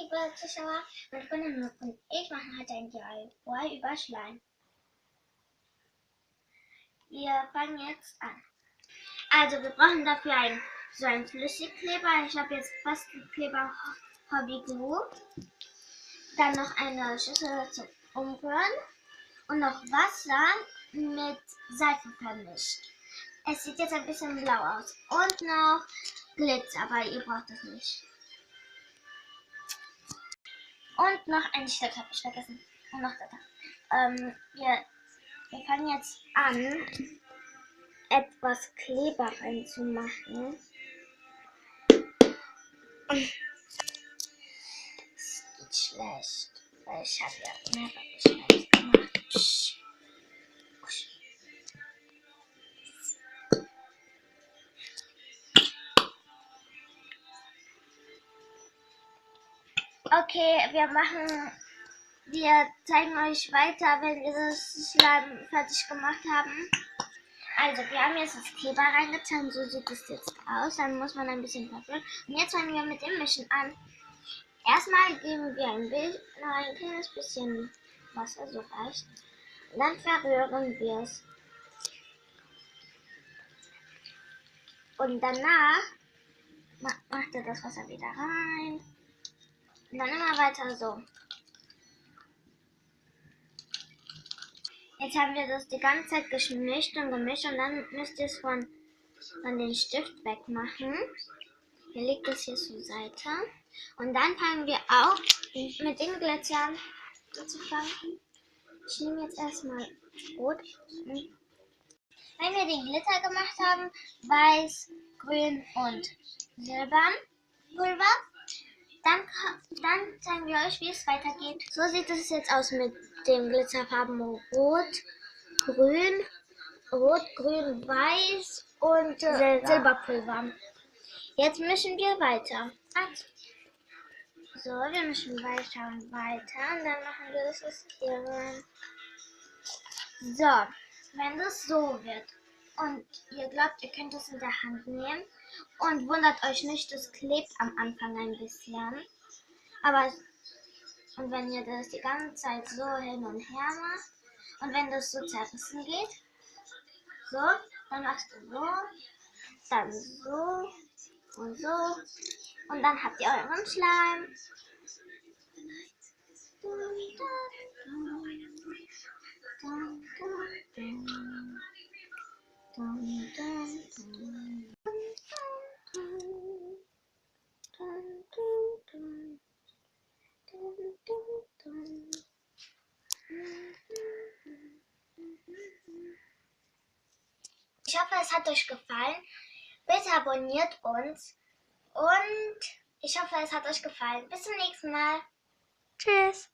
liebe Zuschauer, meine Freundin und ich machen heute ein DIY über Schleim. Wir fangen jetzt an. Also wir brauchen dafür so einen Flüssigkleber. Ich habe jetzt Bastelkleber Hobby Glue. Dann noch eine Schüssel zum Umrühren und noch Wasser mit Seife vermischt. Es sieht jetzt ein bisschen blau aus. Und noch Glitzer, aber ihr braucht das nicht. Und noch ein Stück habe ich vergessen. Und noch das. Wir fangen jetzt an, etwas Kleber reinzumachen. Es geht schlecht, weil ich habe ja mehrere Schleims gemacht. Okay, wir zeigen euch weiter, wenn wir das Schleim fertig gemacht haben. Also, wir haben jetzt das Kleber reingetan, so sieht es jetzt aus. Dann muss man ein bisschen verfüllen. Und jetzt fangen wir mit dem Mischen an. Erstmal geben wir ein kleines bisschen Wasser, so reicht. Und dann verrühren wir es. Und danach macht ihr das Wasser wieder rein. Und dann immer weiter so. Jetzt haben wir das die ganze Zeit gemischt und dann müsst ihr es von den Stift wegmachen. Ihr legt das hier zur Seite. Und dann fangen wir auch mit den Glitzern anzufangen. Ich nehme jetzt erstmal Rot. Wenn wir den Glitter gemacht haben, Weiß, Grün und Silberpulver, dann zeigen wir euch, wie es weitergeht. So sieht es jetzt aus mit den Glitzerfarben Rot, Grün, Weiß und Silberpulver. Jetzt mischen wir weiter. So, wir mischen weiter und weiter. Und dann machen wir das hier rein. So, wenn das so wird und ihr glaubt, ihr könnt es in der Hand nehmen und wundert euch nicht, das klebt am Anfang ein bisschen. Und wenn ihr das die ganze Zeit so hin und her macht und wenn das so zerrissen geht, so, dann machst du so, dann so und so und dann habt ihr euren Schleim. Ich hoffe, es hat euch gefallen. Bitte abonniert uns und ich hoffe, es hat euch gefallen. Bis zum nächsten Mal. Tschüss.